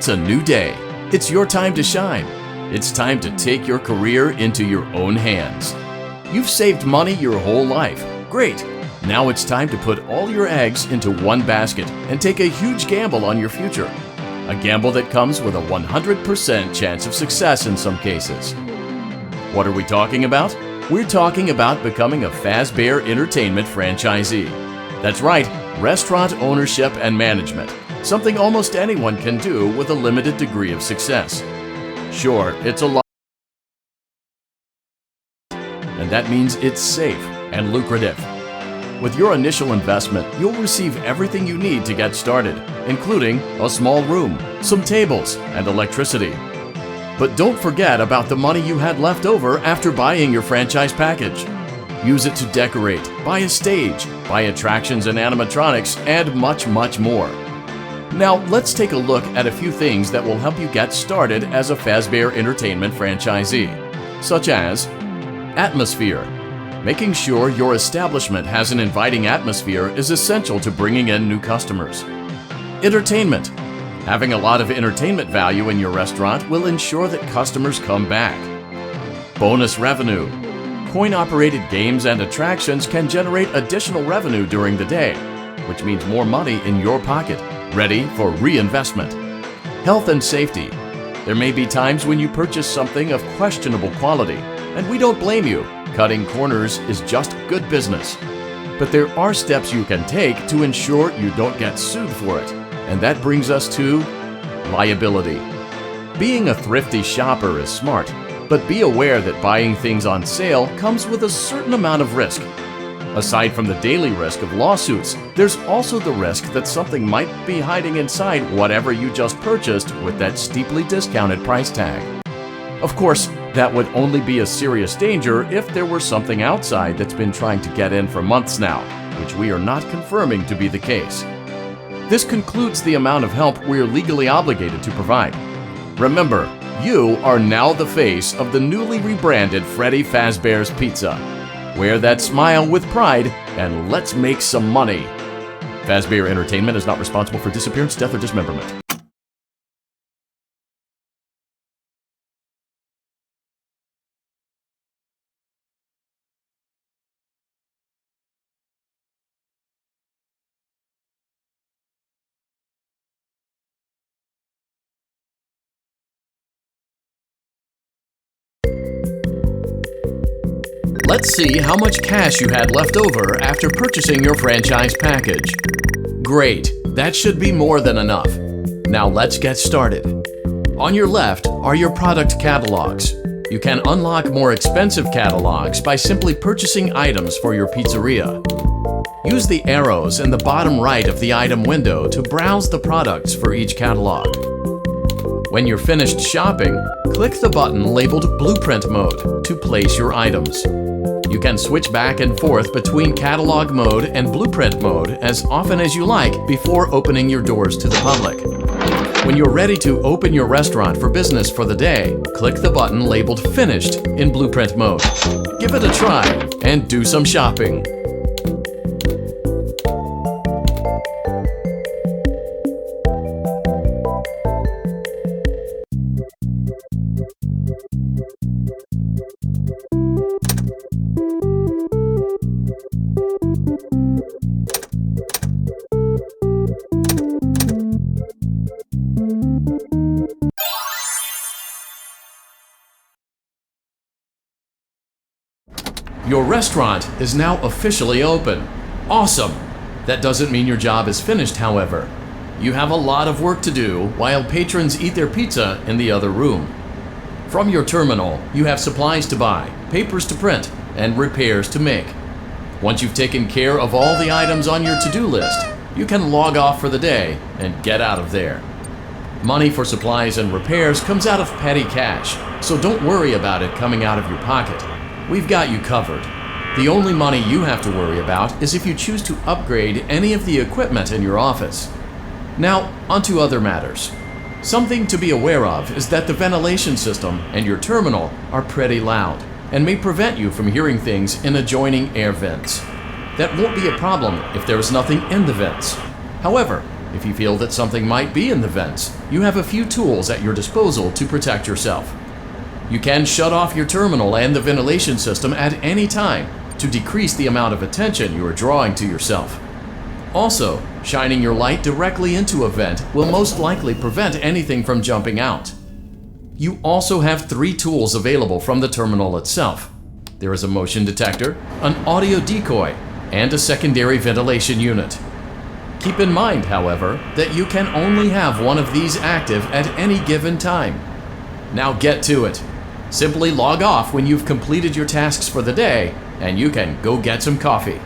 It's a new day. It's your time to shine. It's time to take your career into your own hands. You've saved money your whole life. Great. Now it's time to put all your eggs into one basket and take a huge gamble on your future. A gamble that comes with a 100% chance of success in some cases. What are we talking about? We're talking about becoming a Fazbear Entertainment franchisee. That's right, restaurant ownership and management. Something almost anyone can do with a limited degree of success. Sure, it's a lot, and that means it's safe and lucrative. With your initial investment, you'll receive everything you need to get started, including a small room, some tables, and electricity. But don't forget about the money you had left over after buying your franchise package. Use it to decorate, buy a stage, buy attractions and animatronics, and much, much more. Now, let's take a look at a few things that will help you get started as a Fazbear Entertainment franchisee, such as atmosphere. Making sure your establishment has an inviting atmosphere is essential to bringing in new customers. Entertainment. Having a lot of entertainment value in your restaurant will ensure that customers come back. Bonus revenue. Coin-operated games and attractions can generate additional revenue during the day, which means more money in your pocket, ready for reinvestment. Health and safety. There may be times when you purchase something of questionable quality, and we don't blame you. Cutting corners is just good business. But there are steps you can take to ensure you don't get sued for it, and that brings us to liability. Being a thrifty shopper is smart, but be aware that buying things on sale comes with a certain amount of risk. Aside from the daily risk of lawsuits, there's also the risk that something might be hiding inside whatever you just purchased with that steeply discounted price tag. Of course, that would only be a serious danger if there were something outside that's been trying to get in for months now, which we are not confirming to be the case. This concludes the amount of help we're legally obligated to provide. Remember, you are now the face of the newly rebranded Freddy Fazbear's Pizza. Wear that smile with pride, and let's make some money. Fazbear Entertainment is not responsible for disappearance, death, or dismemberment. Let's see how much cash you had left over after purchasing your franchise package. Great, that should be more than enough. Now let's get started. On your left are your product catalogs. You can unlock more expensive catalogs by simply purchasing items for your pizzeria. Use the arrows in the bottom right of the item window to browse the products for each catalog. When you're finished shopping, click the button labeled Blueprint Mode to place your items. You can switch back and forth between Catalog Mode and Blueprint Mode as often as you like before opening your doors to the public. When you're ready to open your restaurant for business for the day, click the button labeled Finished in Blueprint Mode. Give it a try and do some shopping. Your restaurant is now officially open. Awesome! That doesn't mean your job is finished, however. You have a lot of work to do while patrons eat their pizza in the other room. From your terminal, you have supplies to buy, papers to print, and repairs to make. Once you've taken care of all the items on your to-do list, you can log off for the day and get out of there. Money for supplies and repairs comes out of petty cash, so don't worry about it coming out of your pocket. We've got you covered. The only money you have to worry about is if you choose to upgrade any of the equipment in your office. Now, onto other matters. Something to be aware of is that the ventilation system and your terminal are pretty loud and may prevent you from hearing things in adjoining air vents. That won't be a problem if there is nothing in the vents. However, If you feel that something might be in the vents, you have a few tools at your disposal to protect yourself. You can shut off your terminal and the ventilation system at any time to decrease the amount of attention you are drawing to yourself. Also, shining your light directly into a vent will most likely prevent anything from jumping out. You also have 3 tools available from the terminal itself. There is a motion detector, an audio decoy, and a secondary ventilation unit. Keep in mind, however, that you can only have one of these active at any given time. Now get to it. Simply log off when you've completed your tasks for the day, and you can go get some coffee.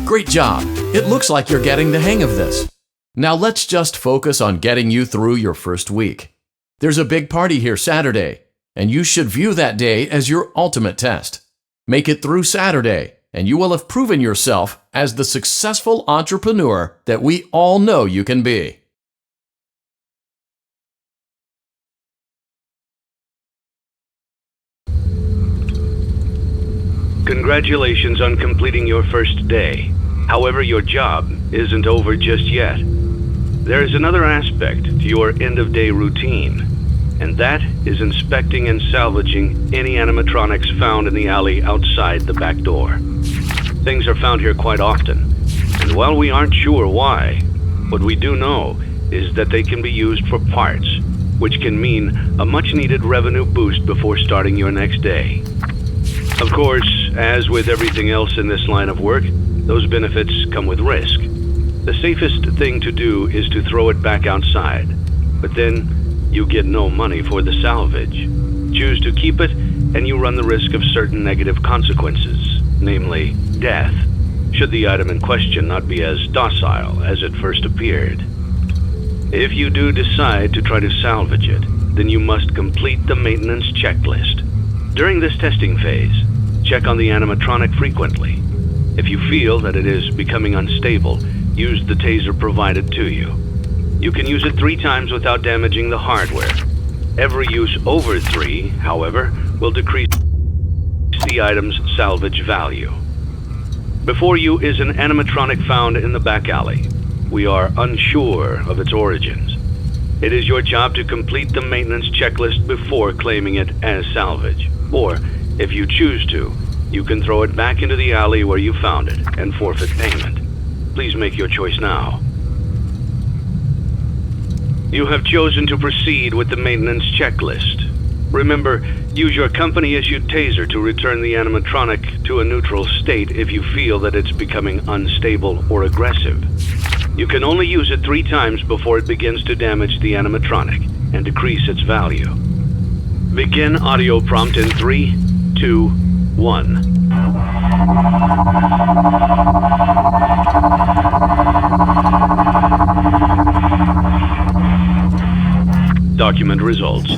Great job! It looks like you're getting the hang of this. Now let's just focus on getting you through your first week. There's a big party here Saturday, and you should view that day as your ultimate test. Make it through Saturday, and you will have proven yourself as the successful entrepreneur that we all know you can be. Congratulations on completing your first day. However, your job isn't over just yet. There is another aspect to your end-of-day routine, and that is inspecting and salvaging any animatronics found in the alley outside the back door. Things are found here quite often, and while we aren't sure why, what we do know is that they can be used for parts, which can mean a much-needed revenue boost before starting your next day. Of course, as with everything else in this line of work, those benefits come with risk. The safest thing to do is to throw it back outside, but then you get no money for the salvage. Choose to keep it, and you run the risk of certain negative consequences, namely death, should the item in question not be as docile as it first appeared. If you do decide to try to salvage it, then you must complete the maintenance checklist. During this testing phase, check on the animatronic frequently. If you feel that it is becoming unstable, use the taser provided to you. You can use it 3 times without damaging the hardware. Every use over 3, however, will decrease the item's salvage value. Before you is an animatronic found in the back alley. We are unsure of its origins. It is your job to complete the maintenance checklist before claiming it as salvage. Or, if you choose to, you can throw it back into the alley where you found it and forfeit payment. Please make your choice now. You have chosen to proceed with the maintenance checklist. Remember, use your company-issued taser to return the animatronic to a neutral state if you feel that it's becoming unstable or aggressive. You can only use it 3 times before it begins to damage the animatronic and decrease its value. Begin audio prompt in 3, 2, 1. Document results.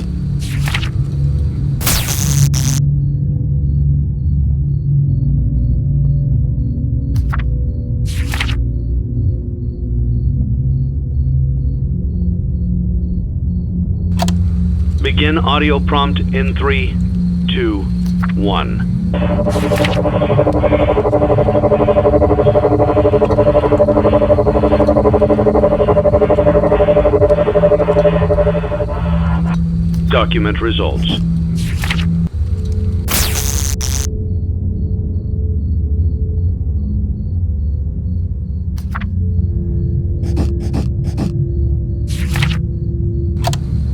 Begin audio prompt in 3, 2, 1. Document results.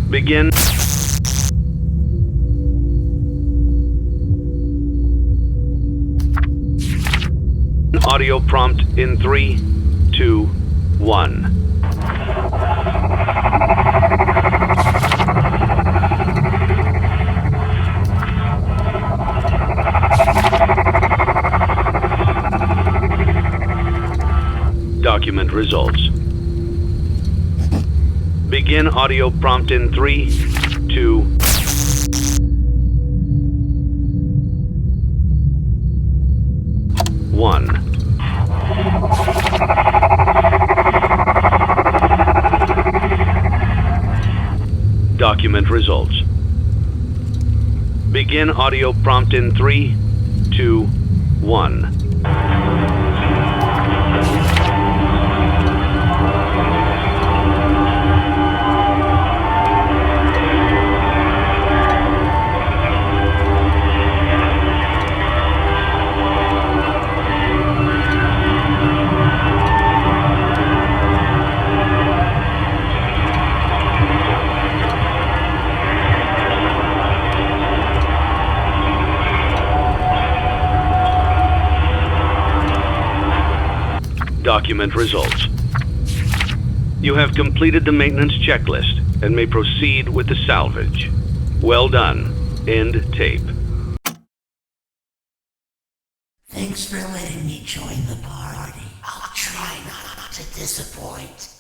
Begin audio prompt in 3, 2, 1. Document results. Begin audio prompt in 3, 2, 1. Document results. Begin audio prompt in 3, 2, 1. Document results. You have completed the maintenance checklist and may proceed with the salvage. Well done. End tape. Thanks for letting me join the party. I'll try not to disappoint.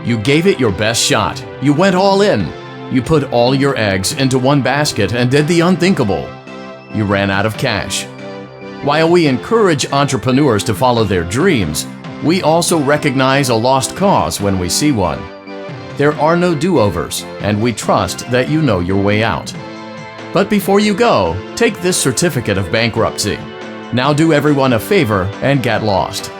You gave it your best shot. You went all in. You put all your eggs into one basket and did the unthinkable. You ran out of cash. While we encourage entrepreneurs to follow their dreams, we also recognize a lost cause when we see one. There are no do-overs, and we trust that you know your way out. But before you go, take this certificate of bankruptcy. Now do everyone a favor and get lost.